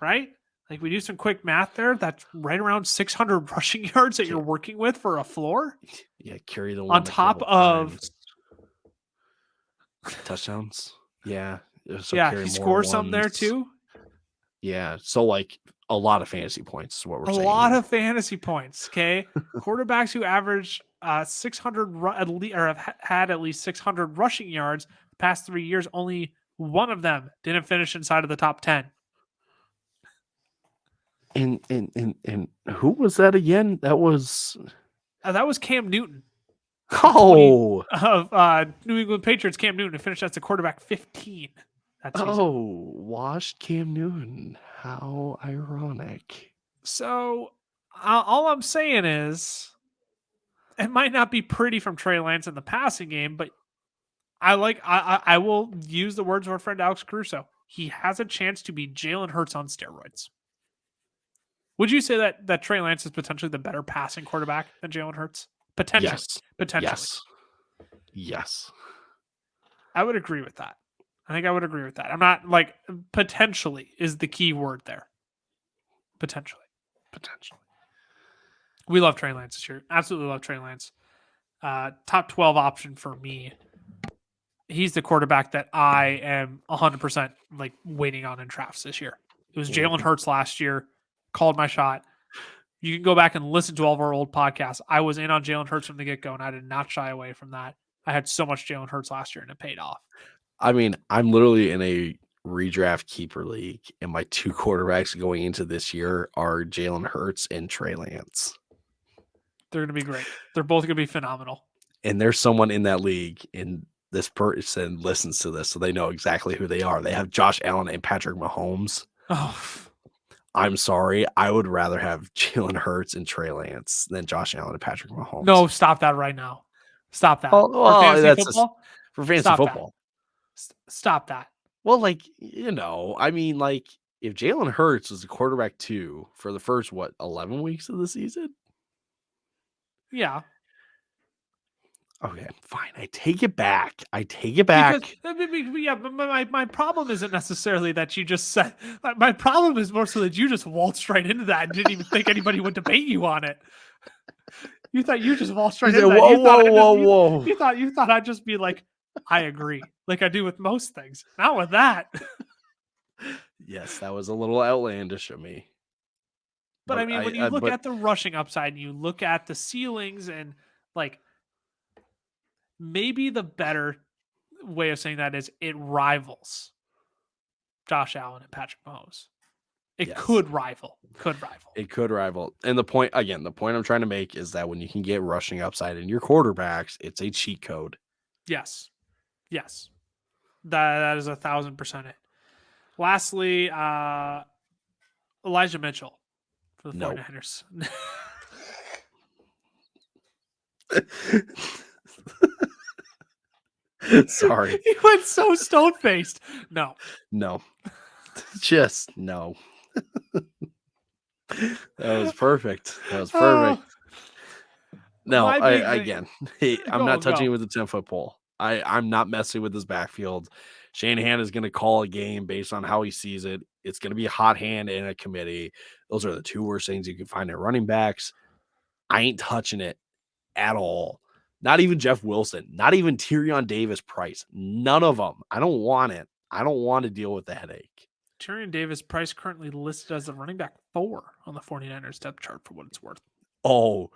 right? Like we do some quick math there. That's right around 600 rushing yards that you're working with for a floor. Yeah, carry the On one top of touchdowns. Yeah. So yeah, carry he more scores some there ones. too. Yeah. So like a lot of fantasy points is what we're A saying. lot here. of fantasy points. Okay, quarterbacks who average 600 or have had at least 600 rushing yards the past 3 years. Only one of them didn't finish inside of the top 10. And who was that again? That was Cam Newton. Oh, Of New England Patriots, Cam Newton, who finished as the quarterback 15 that season. oh, washed Cam Newton. How ironic. So all I'm saying is it might not be pretty from Trey Lance in the passing game, but I will use the words of our friend Alex Caruso. He has a chance to be Jalen Hurts on steroids. Would you say that Trey Lance is potentially the better passing quarterback than Jalen Hurts? Potentially. Yes. Potentially. Yes. I would agree with that. I think I would agree with that. I'm not like potentially is the key word there. Potentially. We love Trey Lance this year. Absolutely love Trey Lance. Top 12 option for me. He's the quarterback that I am 100% like waiting on in drafts this year. It was Jalen Hurts last year. Called my shot. You can go back and listen to all of our old podcasts. I was in on Jalen Hurts from the get-go, and I did not shy away from that. I had so much Jalen Hurts last year, and it paid off. I mean, I'm literally in a redraft keeper league, and my 2 quarterbacks going into this year are Jalen Hurts and Trey Lance. They're going to be great. They're both going to be phenomenal. And there's someone in that league, and this person listens to this, so they know exactly who they are. They have Josh Allen and Patrick Mahomes. Oh, I'm sorry. I would rather have Jalen Hurts and Trey Lance than Josh Allen and Patrick Mahomes. no, stop that right now. Stop that. Well, for fantasy football? For fantasy Stop football. Stop that. Well, like, I mean, like, if Jalen Hurts was the quarterback 2 for the first, 11 weeks of the season? Yeah. Okay, fine. I take it back. Because, yeah, but my problem isn't necessarily that you just said. My problem is more so that you just waltzed right into that and didn't even think anybody would debate you on it. You thought you just waltzed right into that. Whoa. You thought I'd just be like, I agree, like I do with most things. Not with that. Yes, that was a little outlandish of me. But I mean, when you look at the rushing upside and you look at the ceilings and like. Maybe the better way of saying that is it rivals Josh Allen and Patrick Mahomes. It could rival. It could rival. And the point I'm trying to make is that when you can get rushing upside in your quarterbacks, it's a cheat code. Yes. That is 1,000% it. Lastly, Elijah Mitchell for the 49ers. Sorry. He went so stone-faced. No. Just no. That was perfect. No, I'm not touching it with a 10-foot pole. I'm not messing with this backfield. Shanahan is going to call a game based on how he sees it. It's going to be a hot hand and a committee. Those are the 2 worst things you can find at running backs. I ain't touching it at all. Not even Jeff Wilson, not even Tyrion Davis Price. None of them. I don't want it. I don't want to deal with the headache. Tyrion Davis Price currently listed as a running back 4 on the 49ers depth chart for what it's worth. Oh,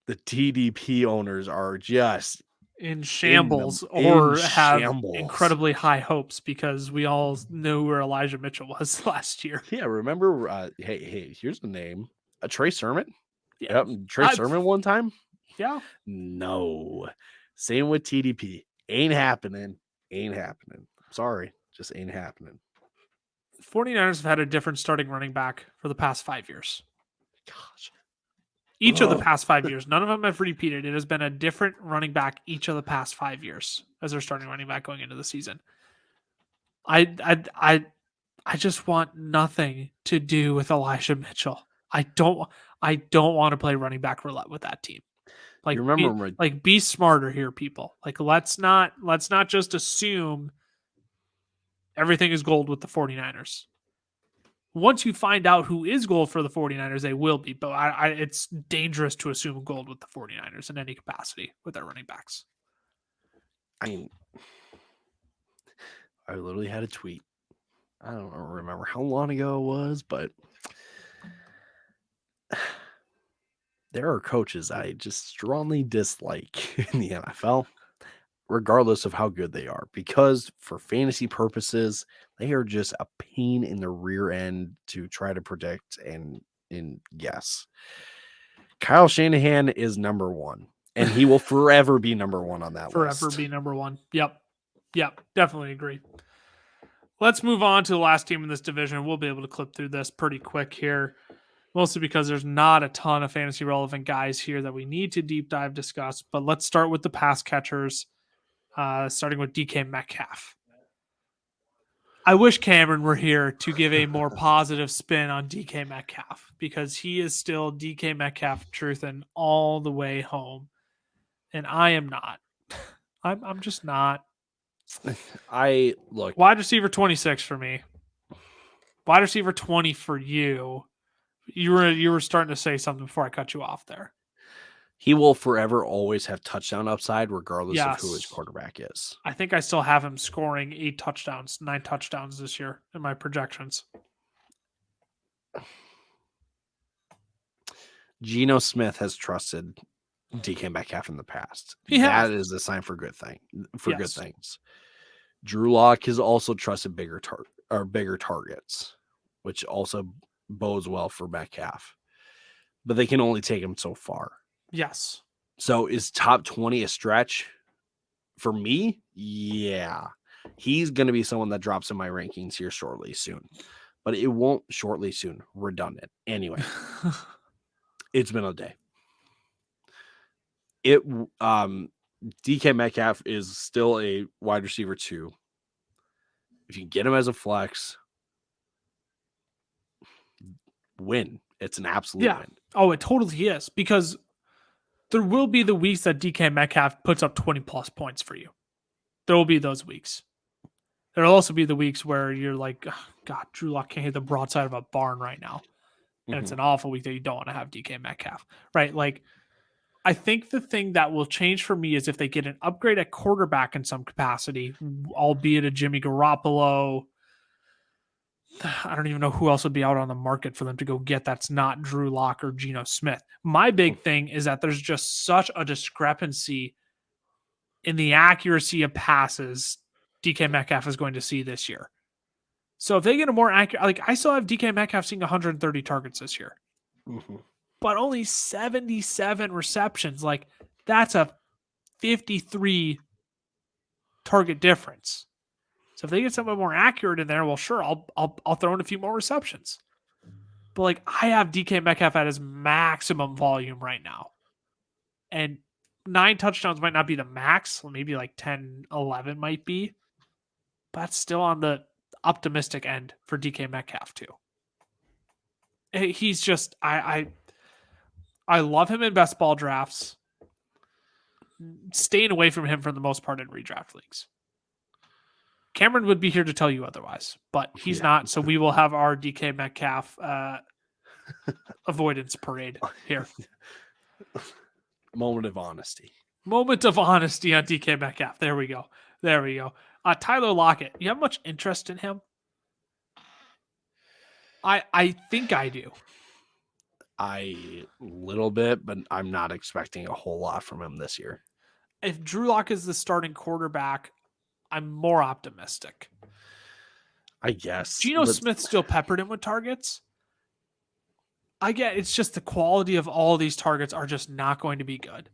the TDP owners are just in shambles or have incredibly high hopes because we all know where Elijah Mitchell was last year. Yeah, remember? Hey, here's the name: Trey Sermon. Yeah, Trey Sermon one time. Yeah. No. Same with TDP. Ain't happening. Sorry, just ain't happening. 49ers have had a different starting running back for the past 5 years. Gosh. Each of the past 5 years. None of them have repeated. It has been a different running back each of the past 5 years as their starting running back going into the season. I just want nothing to do with Elijah Mitchell. I don't want to play running back roulette with that team. Like, be smarter here, people. Like, let's not just assume Everything is gold with the 49ers. Once you find out who is gold for the 49ers, they will be. But it's dangerous to assume gold with the 49ers in any capacity with their running backs. I mean, I literally had a tweet. I don't remember how long ago it was, but there are coaches I just strongly dislike in the NFL, regardless of how good they are, because for fantasy purposes, they are just a pain in the rear end to try to predict and guess. Kyle Shanahan is number one, and he will forever be number one on that list. Forever be number one. Yep. Definitely agree. Let's move on to the last team in this division. We'll be able to clip through this pretty quick here, mostly because there's not a ton of fantasy relevant guys here that we need to deep dive discuss. But let's start with the pass catchers, starting with DK Metcalf. I wish Cameron were here to give a more positive spin on DK Metcalf, because he is still DK Metcalf truthing all the way home. And I am not. I'm just not. Wide receiver 26 for me. Wide receiver 20 for you. You were starting to say something before I cut you off there. He will forever always have touchdown upside, regardless of who his quarterback is. I think I still have him scoring 9 touchdowns this year in my projections. Geno Smith has trusted DK Metcalf in the past. That is a sign for good things. Drew Lock has also trusted bigger targets, which also bodes well for Metcalf. But they can only take him so far. Yes. So is top 20 a stretch for me? Yeah. He's going to be someone that drops in my rankings here soon. But it won't shortly soon. Redundant. Anyway. It's been a day. DK Metcalf is still a wide receiver 2. If you get him as a flex, win. It's an absolute win. Oh, it totally is, because there will be the weeks that DK Metcalf puts up 20 plus points for you. There will be those weeks. There'll also be the weeks where you're like, oh, God, Drew Lock can't hit the broadside of a barn right now. And it's an awful week that you don't want to have DK Metcalf, right? Like, I think the thing that will change for me is if they get an upgrade at quarterback in some capacity, albeit a Jimmy Garoppolo. I don't even know who else would be out on the market for them to go get that's not Drew Lock or Geno Smith. My big thing is that there's just such a discrepancy in the accuracy of passes DK Metcalf is going to see this year. So if they get a more accurate, like I still have DK Metcalf seeing 130 targets this year, but only 77 receptions. Like that's a 53 target difference. So if they get something more accurate in there, well, sure, I'll throw in a few more receptions. But like I have DK Metcalf at his maximum volume right now. And 9 touchdowns might not be the max. Maybe like 10, 11 might be. But that's still on the optimistic end for DK Metcalf too. He's just, I love him in best ball drafts. Staying away from him for the most part in redraft leagues. Cameron would be here to tell you otherwise, but he's not. So we will have our DK Metcalf avoidance parade here. Moment of honesty. Moment of honesty on DK Metcalf. There we go. Tyler Lockett. You have much interest in him? I think I do. A little bit, but I'm not expecting a whole lot from him this year. If Drew Lock is the starting quarterback, I'm more optimistic. I guess. Geno Smith still peppered him with targets. I get it's just the quality of all these targets are just not going to be good.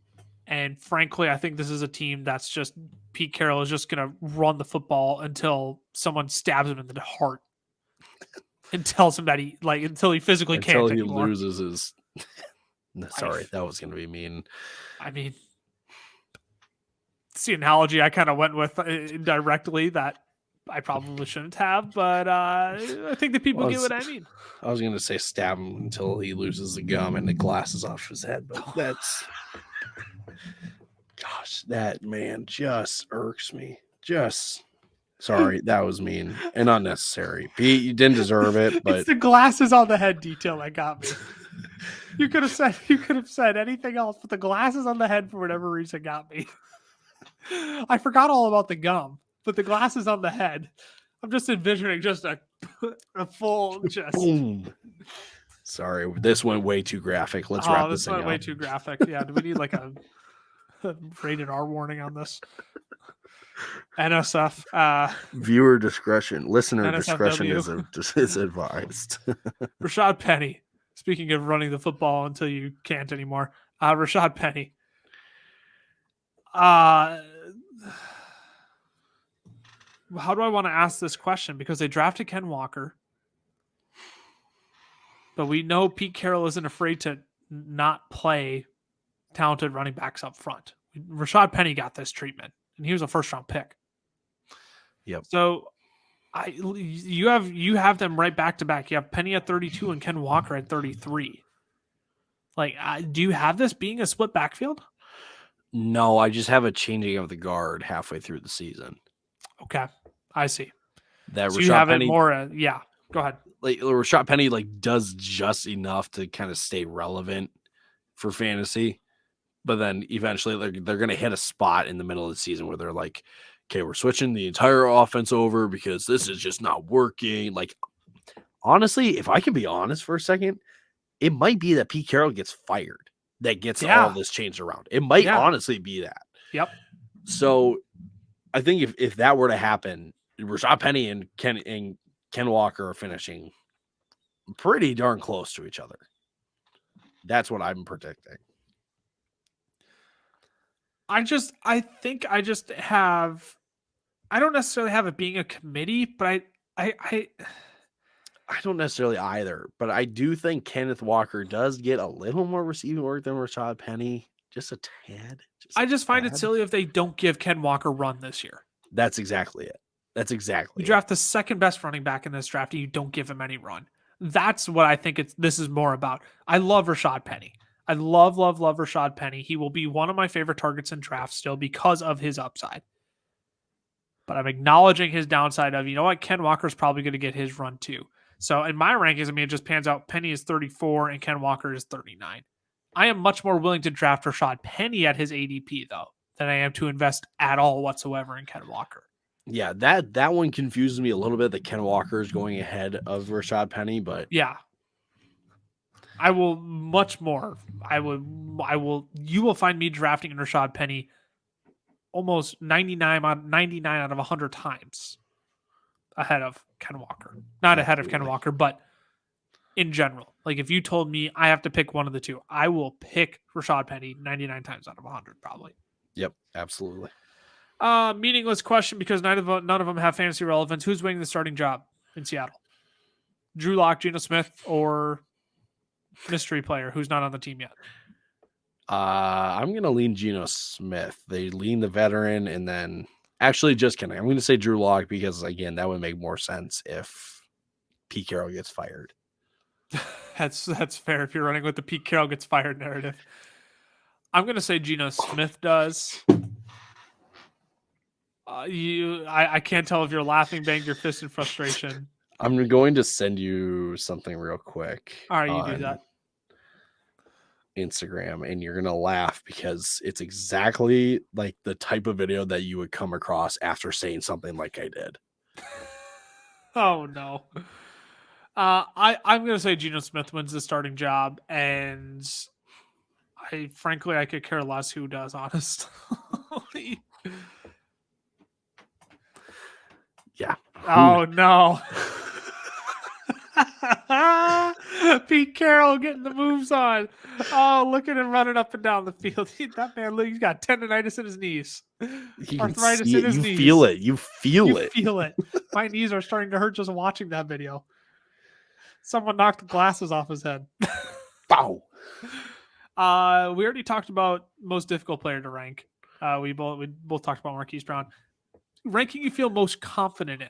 And frankly, I think this is a team that's just Pete Carroll is just going to run the football until someone stabs him in the heart and tells him that until he physically can't anymore. Until he loses his. Sorry, that was going to be mean. I mean, it's the analogy I kind of went with indirectly that I probably shouldn't have, but I think the people get what I mean. I was going to say stab him until he loses the gum and the glasses off his head, but that's. Gosh, that man just irks me. Just Sorry, that was mean and unnecessary. Pete, you didn't deserve it, but It's the glasses on the head detail that got me. You could have said anything else, but the glasses on the head for whatever reason got me. I forgot all about the gum, but the glasses on the head. I'm just envisioning just a full just. boom. Sorry, this went way too graphic. Let's wrap this thing went up. way too graphic. Yeah, do we need like a rated R warning on this? NSF. Viewer discretion, listener NSFW. discretion is advised. Rashad Penny. Speaking of running the football until you can't anymore, Rashad Penny. How do I want to ask this question? Because they drafted Ken Walker, but we know Pete Carroll isn't afraid to not play talented running backs up front. Rashad Penny got this treatment, and he was a first-round pick. Yep. So you have them right back to back. You have Penny at 32 and Ken Walker at 33. Like, do you have this being a split backfield? No, I just have a changing of the guard halfway through the season. Okay, I see. That so Rashad you have Penny, it more. Yeah, go ahead. Like Rashad Penny, does just enough to kind of stay relevant for fantasy, but then eventually they're going to hit a spot in the middle of the season where they're like, okay, we're switching the entire offense over because this is just not working. Like, honestly, if I can be honest for a second, it might be that Pete Carroll gets fired that gets all this changed around. It might honestly be that. Yep. So I think if that were to happen, Rashad Penny and Ken Walker are finishing pretty darn close to each other. That's what I'm predicting. I don't necessarily have it being a committee, but I don't necessarily either, but I do think Kenneth Walker does get a little more receiving work than Rashad Penny. Just a tad. I just find it silly if they don't give Ken Walker run this year. That's exactly it. You draft the second best running back in this draft and you don't give him any run. That's what I think this is more about. I love Rashad Penny. I love Rashad Penny. He will be one of my favorite targets in drafts still because of his upside. But I'm acknowledging his downside of, you know what, Ken Walker's probably going to get his run too. So in my rankings, I mean, it just pans out. Penny is 34 and Ken Walker is 39. I am much more willing to draft Rashad Penny at his ADP, though, than I am to invest at all whatsoever in Ken Walker. Yeah, that one confuses me a little bit that Ken Walker is going ahead of Rashad Penny, but yeah. I will much more. You will find me drafting in Rashad Penny almost 99 out of 100 times ahead of Ken Walker. Not ahead of Ken Walker, but in general. Like, if you told me I have to pick one of the two, I will pick Rashad Penny 99 times out of 100, probably. Yep, absolutely. Meaningless question because none of them have fantasy relevance. Who's winning the starting job in Seattle? Drew Lock, Geno Smith, or mystery player who's not on the team yet? I'm going to lean Geno Smith. They lean the veteran, and then actually, just kidding. I'm going to say Drew Lock because, again, that would make more sense if Pete Carroll gets fired. That's fair if you're running with the Pete Carroll gets fired narrative. I'm going to say Geno Smith does. I can't tell if you're laughing, banging your fist in frustration. I'm going to send you something real quick. All right, you do that. Instagram, and you're going to laugh because it's exactly like the type of video that you would come across after saying something like I did. Oh, no. I'm going to say Geno Smith wins the starting job, and frankly, I could care less who does, honestly. Yeah. Oh, no. Pete Carroll getting the moves on. Oh, look at him running up and down the field. That man, he's got tendonitis in his knees. Arthritis in his knees. You feel it. My knees are starting to hurt just watching that video. Someone knocked the glasses off his head. Bow. We already talked about most difficult player to rank. We both talked about Marquise Brown. Ranking you feel most confident in?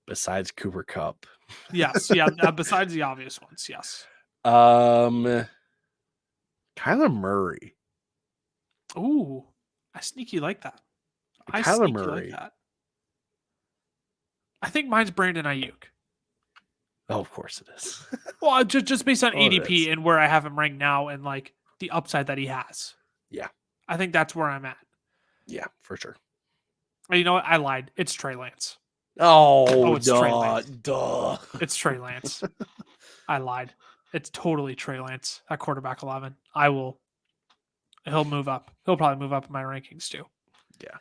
Besides Cooper Kupp. Yes, yeah. Besides the obvious ones, yes. Kyler Murray. Ooh, I sneaky like that. Kyler Murray. Like that. I think mine's Brandon Ayuk. Oh, of course it is. Well, just based on Oh, it ADP is. and where I have him ranked now and like the upside that he has. Yeah. I think that's where I'm at. Yeah, for sure. And you know what? I lied. It's Trey Lance. Oh, it's Trey duh, Lance. duh. It's Trey Lance. I lied. It's totally Trey Lance at quarterback 11. He'll move up. He'll probably move up in my rankings too. Yeah.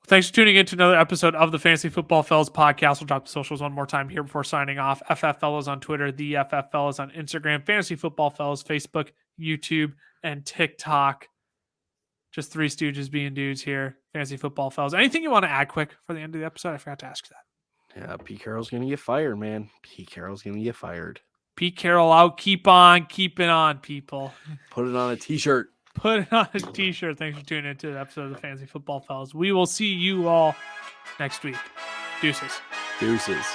Thanks for tuning in to another episode of the Fantasy Football Fellas podcast. We'll drop the socials one more time here before signing off. FF Fellas on Twitter, the FF Fellas on Instagram, Fantasy Football Fellas, Facebook, YouTube, and TikTok. Just three stooges being dudes here. Fantasy Football Fellas. Anything you want to add quick for the end of the episode? I forgot to ask that. Yeah, Pete Carroll's going to get fired, man. Pete Carroll's going to get fired. Pete Carroll out. Keep on keeping on, people. Put it on a t-shirt. Put it on a t-shirt. Thanks for tuning into the episode of the Fantasy Football Fellas. We will see you all next week. Deuces. Deuces.